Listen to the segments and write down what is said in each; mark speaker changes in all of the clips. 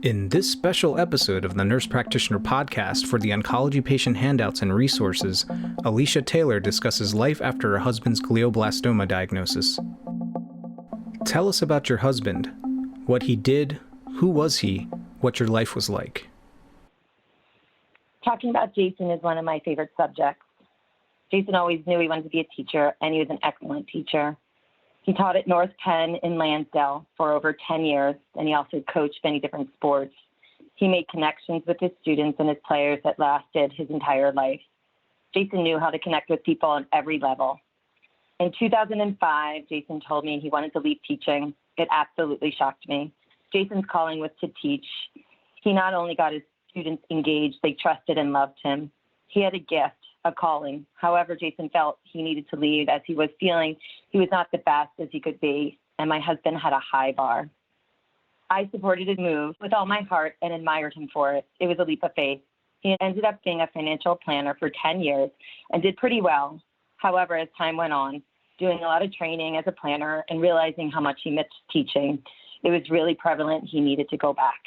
Speaker 1: In this special episode of the Nurse Practitioner Podcast for the Oncology Patient Handouts and Resources, Alicia Taylor discusses life after her husband's glioblastoma diagnosis. Tell us about your husband, what he did, who was he, what your life was like.
Speaker 2: Talking about Jason is one of my favorite subjects. Jason always knew he wanted to be a teacher, and he was an excellent teacher. He taught at North Penn in Lansdale for over 10 years, and he also coached many different sports. He made connections with his students and his players that lasted his entire life. Jason knew how to connect with people on every level. In 2005, Jason told me he wanted to leave teaching. It absolutely shocked me. Jason's calling was to teach. He not only got his students engaged, they trusted and loved him. He had a gift, a calling. However, Jason felt he needed to leave as he was feeling he was not the best as he could be, and my husband had a high bar. I supported his move with all my heart and admired him for it. It was a leap of faith. He ended up being a financial planner for 10 years and did pretty well. However, as time went on, doing a lot of training as a planner and realizing how much he missed teaching, it was really prevalent he needed to go back.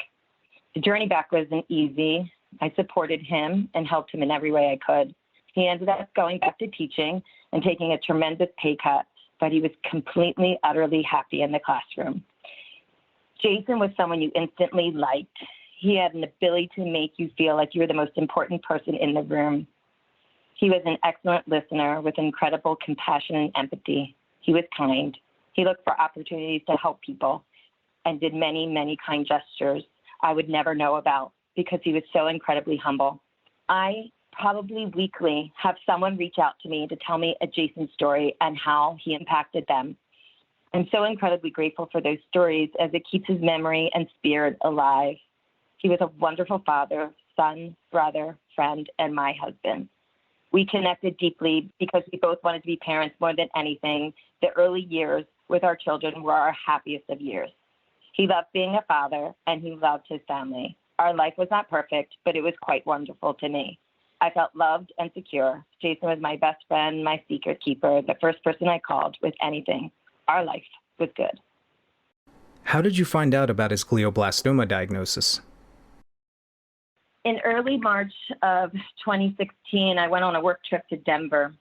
Speaker 2: The journey back wasn't easy. I supported him and helped him in every way I could. He ended up going back to teaching and taking a tremendous pay cut, but he was completely, utterly happy in the classroom. Jason was someone you instantly liked. He had an ability to make you feel like you were the most important person in the room. He was an excellent listener with incredible compassion and empathy. He was kind. He looked for opportunities to help people and did many, many kind gestures I would never know about because he was so incredibly humble. I probably weekly have someone reach out to me to tell me a Jason story and how he impacted them. I'm so incredibly grateful for those stories as it keeps his memory and spirit alive. He was a wonderful father, son, brother, friend, and my husband. We connected deeply because we both wanted to be parents more than anything. The early years with our children were our happiest of years. He loved being a father, and he loved his family. Our life was not perfect, but it was quite wonderful to me. I felt loved and secure. Jason was my best friend, my secret keeper, the first person I called with anything. Our life was good.
Speaker 1: How did you find out about his glioblastoma diagnosis?
Speaker 2: In early March of 2016, I went on a work trip to Denver.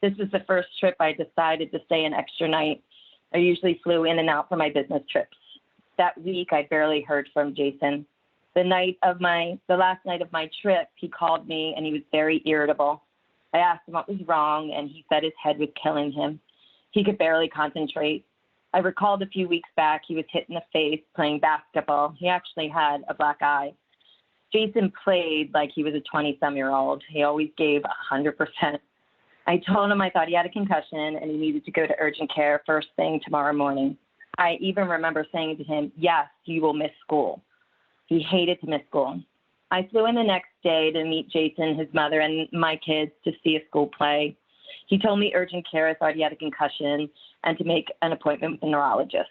Speaker 2: This was the first trip I decided to stay an extra night. I usually flew in and out for my business trips. That week, I barely heard from Jason. The last night of my trip, he called me and he was very irritable. I asked him what was wrong, and he said his head was killing him. He could barely concentrate. I recalled a few weeks back he was hit in the face playing basketball. He actually had a black eye. Jason played like he was a 20-some-year-old. He always gave 100%. I told him I thought he had a concussion and he needed to go to urgent care first thing tomorrow morning. I even remember saying to him, yes, you will miss school. He hated to miss school. I flew in the next day to meet Jason, his mother, and my kids to see a school play. He told me urgent care thought he had a concussion and to make an appointment with a neurologist.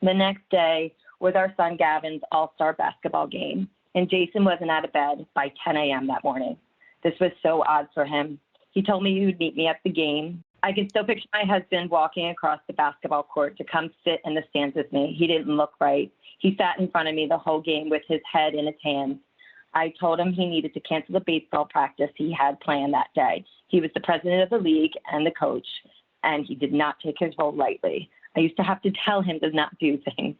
Speaker 2: The next day was our son Gavin's all-star basketball game, and Jason wasn't out of bed by 10 a.m. that morning. This was so odd for him. He told me he would meet me at the game. I can still picture my husband walking across the basketball court to come sit in the stands with me. He didn't look right. He sat in front of me the whole game with his head in his hands. I told him he needed to cancel the baseball practice he had planned that day. He was the president of the league and the coach, and he did not take his role lightly. I used to have to tell him to not do things.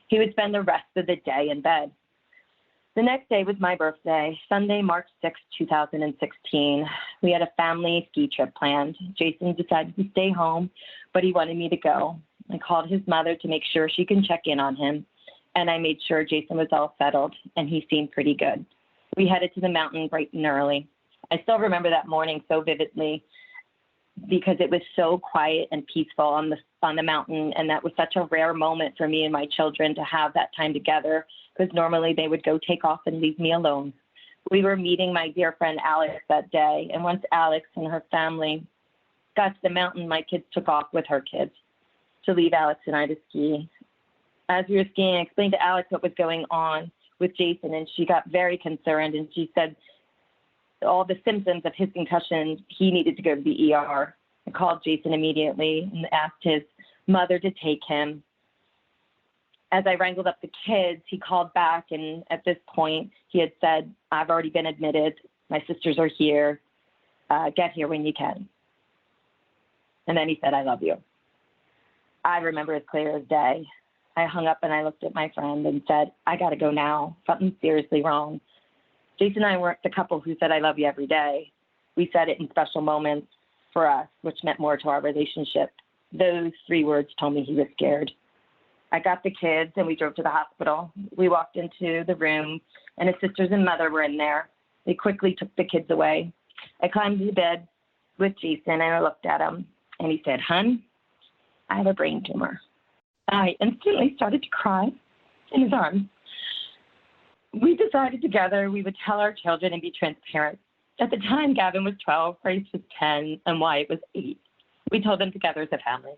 Speaker 2: He would spend the rest of the day in bed. The next day was my birthday, Sunday, March 6, 2016. We had a family ski trip planned. Jason decided to stay home, but he wanted me to go. I called his mother to make sure she can check in on him, and I made sure Jason was all settled, and he seemed pretty good. We headed to the mountain bright and early. I still remember that morning so vividly because it was so quiet and peaceful on the mountain, and that was such a rare moment for me and my children to have that time together, because normally they would go take off and leave me alone. We were meeting my dear friend Alex that day, and once Alex and her family got to the mountain, my kids took off with her kids to leave Alex and I to ski. As we were skiing, I explained to Alex what was going on with Jason, and she got very concerned, and she said all the symptoms of his concussion, he needed to go to the ER. I called Jason immediately and asked his mother to take him. As I wrangled up the kids, he called back, and at this point, he had said, "I've already been admitted. My sisters are here. Get here when you can." And then he said, "I love you." I remember as clear as day. I hung up and I looked at my friend and said, "I got to go now. Something's seriously wrong." Jason and I weren't the couple who said, "I love you" every day. We said it in special moments for us, which meant more to our relationship. Those 3 words told me he was scared. I got the kids and we drove to the hospital. We walked into the room and his sisters and mother were in there. They quickly took the kids away. I climbed into bed with Jason and I looked at him and he said, "Hun, I have a brain tumor." I instantly started to cry in his arms. We decided together we would tell our children and be transparent. At the time, Gavin was 12, Grace was 10, and Wyatt was 8. We told them together as a family.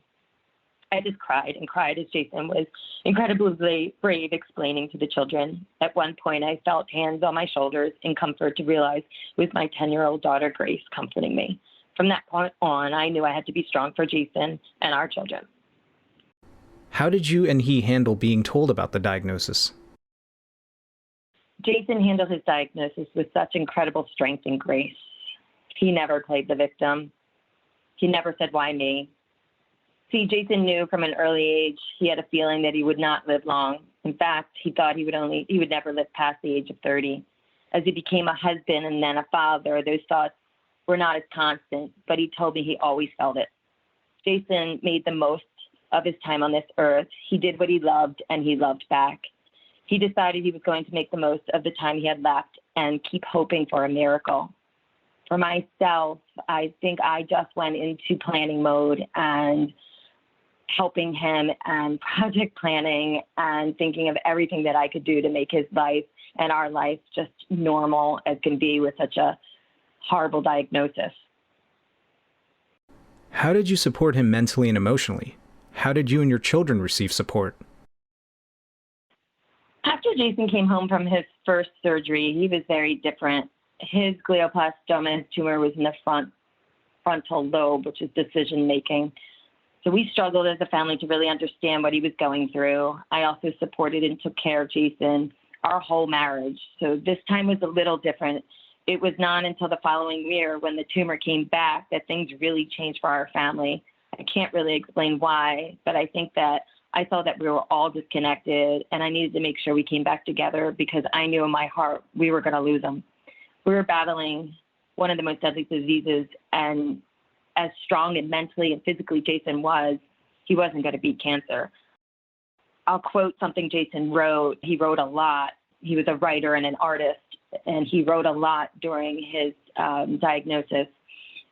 Speaker 2: I just cried and cried as Jason was incredibly brave explaining to the children. At one point, I felt hands on my shoulders in comfort to realize it was my 10-year-old daughter, Grace, comforting me. From that point on, I knew I had to be strong for Jason and our children.
Speaker 1: How did you and he handle being told about the diagnosis?
Speaker 2: Jason handled his diagnosis with such incredible strength and grace. He never played the victim. He never said, "Why me?" See, Jason knew from an early age he had a feeling that he would not live long. In fact, he thought he would never live past the age of 30. As he became a husband and then a father, those thoughts were not as constant, but he told me he always felt it. Jason made the most of his time on this earth. He did what he loved, and he loved back. He decided he was going to make the most of the time he had left and keep hoping for a miracle. For myself, I think I just went into planning mode and helping him and project planning and thinking of everything that I could do to make his life and our life just normal as can be with such a horrible diagnosis.
Speaker 1: How did you support him mentally and emotionally? How did you and your children receive support?
Speaker 2: After Jason came home from his first surgery, he was very different. His glioblastoma, his tumor, was in the frontal lobe, which is decision-making. So we struggled as a family to really understand what he was going through. I also supported and took care of Jason our whole marriage. So this time was a little different. It was not until the following year when the tumor came back that things really changed for our family. I can't really explain why, but I think that I saw that we were all disconnected and I needed to make sure we came back together because I knew in my heart we were going to lose him. We were battling one of the most deadly diseases, and as strong and mentally and physically Jason was, he wasn't going to beat cancer. I'll quote something Jason wrote. He wrote a lot. He was a writer and an artist, and he wrote a lot during his diagnosis.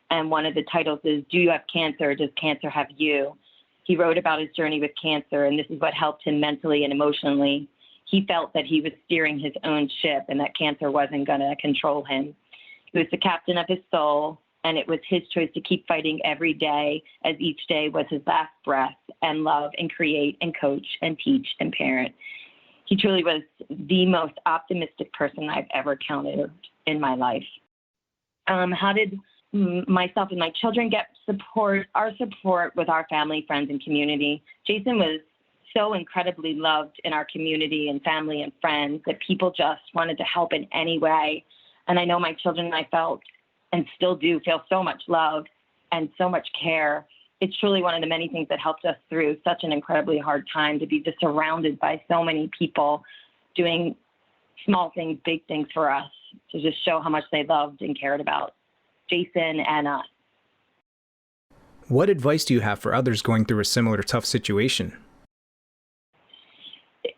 Speaker 2: And one of the titles is, "Do you have cancer, or does cancer have you?" He wrote about his journey with cancer, and this is what helped him mentally and emotionally. He felt that he was steering his own ship and that cancer wasn't going to control him. He was the captain of his soul, and it was his choice to keep fighting every day as each day was his last breath, and love and create and coach and teach and parent. He truly was the most optimistic person I've ever encountered in my life. How did myself and my children get support? Our support with our family, friends, and community. Jason was so incredibly loved in our community and family and friends that people just wanted to help in any way. And I know my children and I felt and still do feel so much love and so much care. It's truly one of the many things that helped us through such an incredibly hard time, to be just surrounded by so many people doing small things, big things for us, to just show how much they loved and cared about Jason and us.
Speaker 1: What advice do you have for others going through a similar tough situation?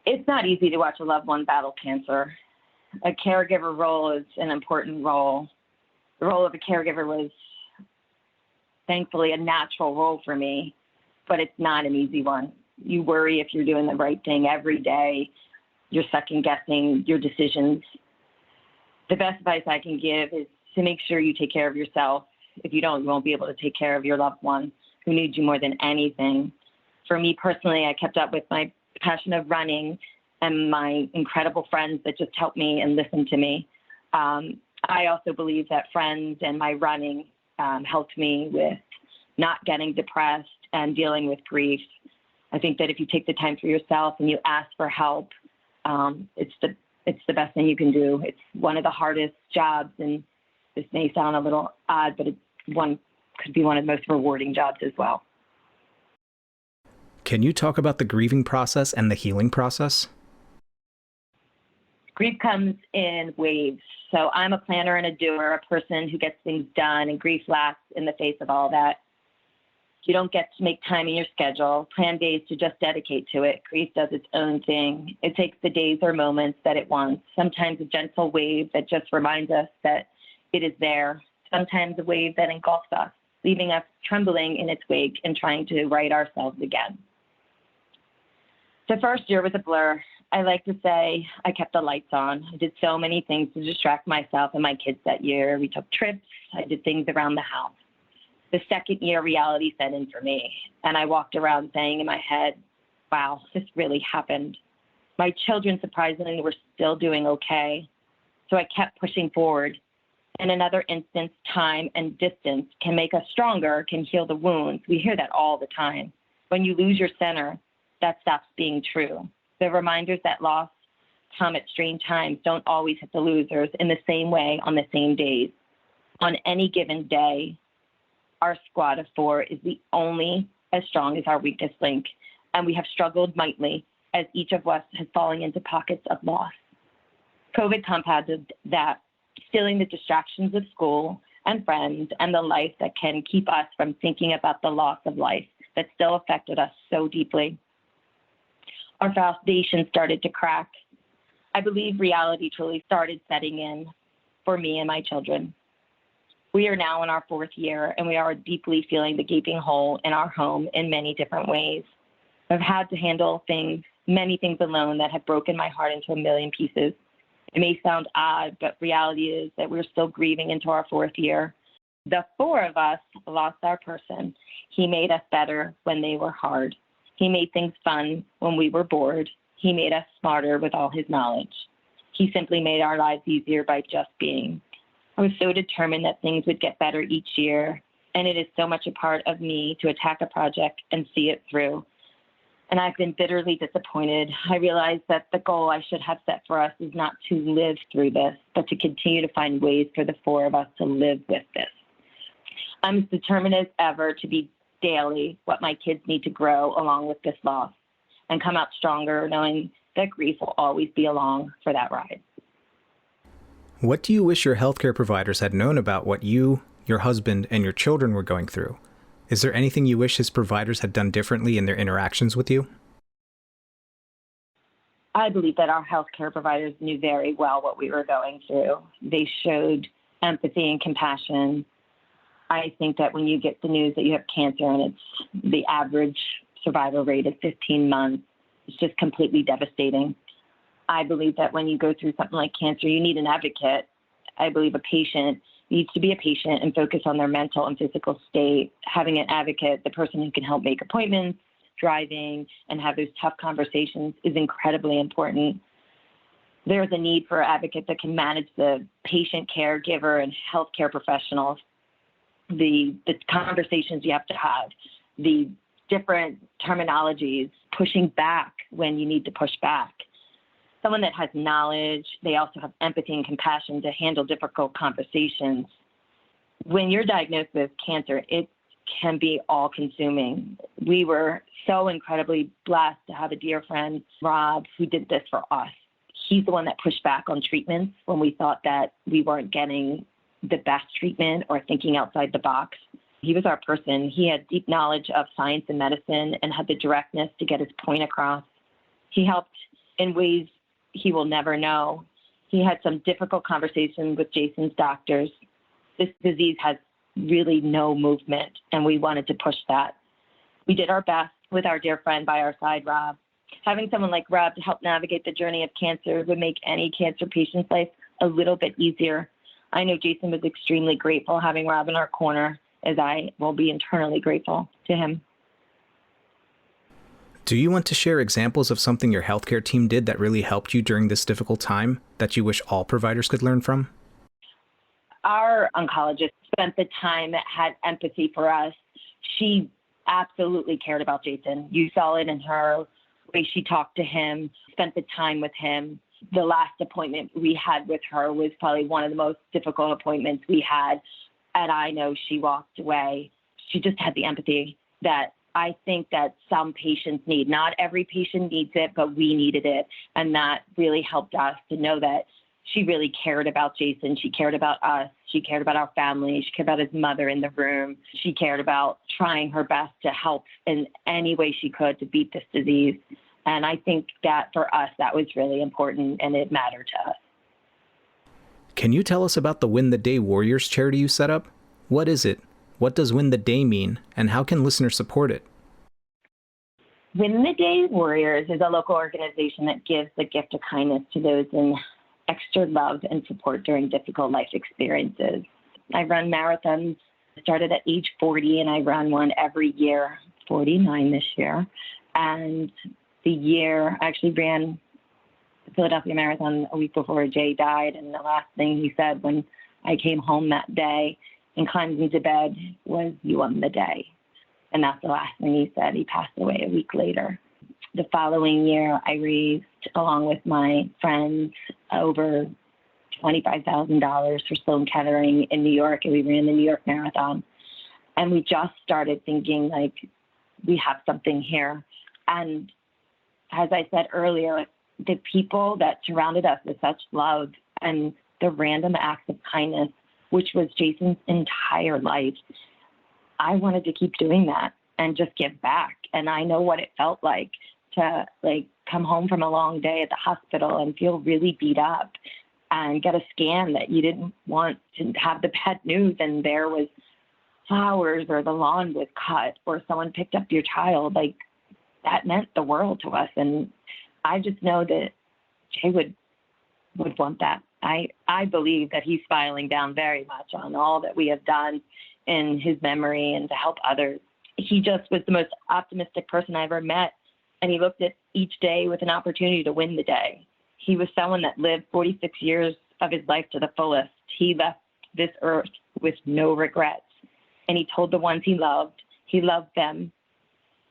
Speaker 2: It's not easy to watch a loved one battle cancer. A caregiver role is an important role. The role of a caregiver was thankfully a natural role for me, but it's not an easy one. You worry if you're doing the right thing every day. You're second guessing your decisions. The best advice I can give is to make sure you take care of yourself. If you don't, you won't be able to take care of your loved one who needs you more than anything. For me personally, I kept up with my passion of running and my incredible friends that just helped me and listened to me. I also believe that friends and my running helped me with not getting depressed and dealing with grief. I think that if you take the time for yourself and you ask for help, it's the best thing you can do. It's one of the hardest jobs, and this may sound a little odd, but could be one of the most rewarding jobs as well.
Speaker 1: Can you talk about the grieving process and the healing process?
Speaker 2: Grief comes in waves. So I'm a planner and a doer, a person who gets things done, and grief lasts in the face of all that. You don't get to make time in your schedule, plan days to just dedicate to it. Grief does its own thing. It takes the days or moments that it wants. Sometimes a gentle wave that just reminds us that it is there. Sometimes a wave that engulfs us, leaving us trembling in its wake and trying to right ourselves again. The first year was a blur. I like to say I kept the lights on. I did so many things to distract myself and my kids that year. We took trips. I did things around the house. The second year, reality set in for me, and I walked around saying in my head, wow, this really happened. My children, surprisingly, were still doing okay, so I kept pushing forward. In another instance, time and distance can make us stronger, can heal the wounds. We hear that all the time. When you lose your center, that stops being true. The reminders that loss come at strange times don't always hit the losers in the same way on the same days. On any given day, our squad of 4 is the only as strong as our weakest link, and we have struggled mightily as each of us has fallen into pockets of loss. COVID compounded that, stealing the distractions of school and friends and the life that can keep us from thinking about the loss of life that still affected us so deeply. Our foundation started to crack. I believe reality truly started setting in for me and my children. We are now in our 4th year, and we are deeply feeling the gaping hole in our home in many different ways. I've had to handle many things alone that have broken my heart into a million pieces. It may sound odd, but reality is that we're still grieving into our 4th year. The 4 of us lost our person. He made us better when they were hard. He made things fun when we were bored. He made us smarter with all his knowledge. He simply made our lives easier by just being. I was so determined that things would get better each year, and it is so much a part of me to attack a project and see it through. And I've been bitterly disappointed. I realized that the goal I should have set for us is not to live through this, but to continue to find ways for the 4 of us to live with this. I'm as determined as ever to be daily what my kids need to grow along with this loss and come out stronger, knowing that grief will always be along for that ride.
Speaker 1: What do you wish your healthcare providers had known about what you, your husband, and your children were going through? Is there anything you wish his providers had done differently in their interactions with you?
Speaker 2: I believe that our healthcare providers knew very well what we were going through. They showed empathy and compassion. I think that when you get the news that you have cancer and it's the average survival rate is 15 months, it's just completely devastating. I believe that when you go through something like cancer, you need an advocate. I believe a patient needs to be a patient and focus on their mental and physical state. Having an advocate, the person who can help make appointments, driving, and have those tough conversations is incredibly important. There's a need for an advocate that can manage the patient, caregiver, and healthcare professionals, the conversations you have to have, the different terminologies, pushing back when you need to push back. Someone that has knowledge, they also have empathy and compassion to handle difficult conversations. When you're diagnosed with cancer, it can be all-consuming. We were so incredibly blessed to have a dear friend, Rob, who did this for us. He's the one that pushed back on treatments when we thought that we weren't getting the best treatment or thinking outside the box. He was our person. He had deep knowledge of science and medicine and had the directness to get his point across. He helped in ways he will never know. He had some difficult conversations with Jason's doctors. This disease has really no movement, and we wanted to push that. We did our best with our dear friend by our side, Rob. Having someone like Rob to help navigate the journey of cancer would make any cancer patient's life a little bit easier. I know Jason was extremely grateful having Rob in our corner, as I will be internally grateful to him.
Speaker 1: Do you want to share examples of something your healthcare team did that really helped you during this difficult time that you wish all providers could learn from?
Speaker 2: Our oncologist spent the time that had empathy for us. She absolutely cared about Jason. You saw it in her way she talked to him, spent the time with him. The last appointment we had with her was probably one of the most difficult appointments we had. And I know she walked away. She just had the empathy that I think that some patients need. Not every patient needs it, but we needed it. And that really helped us to know that she really cared about Jason. She cared about us. She cared about our family. She cared about his mother in the room. She cared about trying her best to help in any way she could to beat this disease. And I think that for us, that was really important and it mattered to us.
Speaker 1: Can you tell us about the Win the Day Warriors charity you set up? What is it? What does Win the Day mean? And how can listeners support it?
Speaker 2: Win the Day Warriors is a local organization that gives the gift of kindness to those in extra love and support during difficult life experiences. I run marathons. I started at age 40 and I run one every year, 49 this year. And the year I actually ran the Philadelphia Marathon a week before Jay died. And the last thing he said when I came home that day and climbed into bed was, "You won the day." And that's the last thing he said. He passed away a week later. The following year, I raised, along with my friends, over $25,000 for Sloan Kettering in New York, and we ran the New York Marathon. And we just started thinking, like, we have something here. And as I said earlier, the people that surrounded us with such love and the random acts of kindness, which was Jason's entire life, I wanted to keep doing that and just give back. And I know what it felt like to come home from a long day at the hospital and feel really beat up and get a scan that you didn't want to have the bad news. And there was flowers or the lawn was cut or someone picked up your child. Like, that meant the world to us. And I just know that Jay would want that. I believe that he's smiling down very much on all that we have done in his memory and to help others. He just was the most optimistic person I ever met. And he looked at each day with an opportunity to win the day. He was someone that lived 46 years of his life to the fullest. He left this earth with no regrets. And he told the ones he loved them.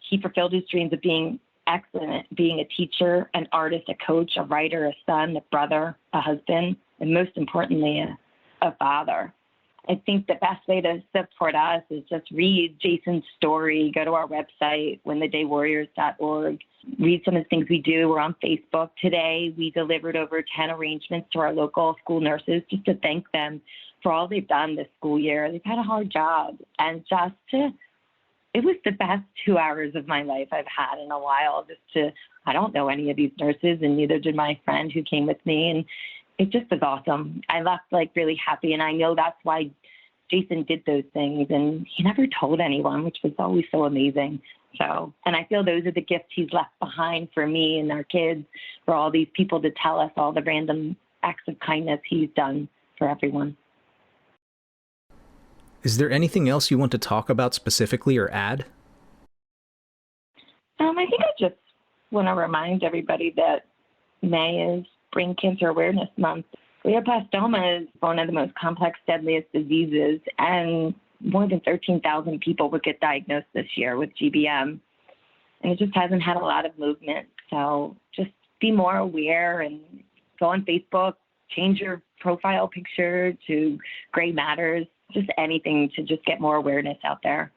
Speaker 2: He fulfilled his dreams of being excellent, being a teacher, an artist, a coach, a writer, a son, a brother, a husband, and most importantly, a father. I think the best way to support us is just read Jason's story, go to our website, winthedaywarriors.org, read some of the things we do. We're on Facebook. Today, we delivered over 10 arrangements to our local school nurses just to thank them for all they've done this school year. They've had a hard job. And it was the best 2 hours of my life I've had in a while. I don't know any of these nurses, and neither did my friend who came with me. And it just was awesome. I left really happy, and I know that's why Jason did those things, and he never told anyone, which was always so amazing. So, and I feel those are the gifts he's left behind for me and our kids, for all these people to tell us all the random acts of kindness he's done for everyone.
Speaker 1: Is there anything else you want to talk about specifically or add?
Speaker 2: I think I just want to remind everybody that May is Brain Cancer Awareness Month. Glioblastoma is one of the most complex, deadliest diseases, and more than 13,000 people would get diagnosed this year with GBM. And it just hasn't had a lot of movement. So just be more aware and go on Facebook, change your profile picture to Gray Matters, just anything to just get more awareness out there.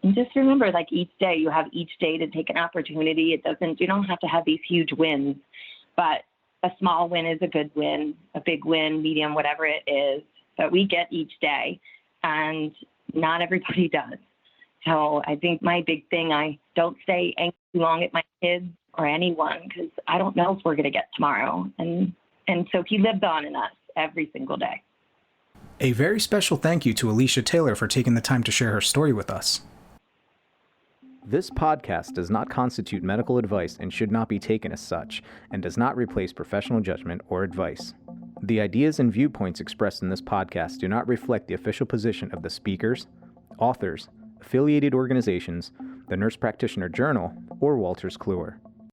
Speaker 2: And just remember, each day, you have each day to take an opportunity. You don't have to have these huge wins, but a small win is a good win, a big win, medium, whatever it is. But we get each day, and not everybody does. So I think my big thing, I don't stay angry too long at my kids or anyone, because I don't know if we're going to get tomorrow. And so he lives on in us every single day.
Speaker 1: A very special thank you to Alicia Taylor for taking the time to share her story with us. This podcast does not constitute medical advice and should not be taken as such, and does not replace professional judgment or advice. The ideas and viewpoints expressed in this podcast do not reflect the official position of the speakers, authors, affiliated organizations, the Nurse Practitioner Journal, or Walters Kluwer.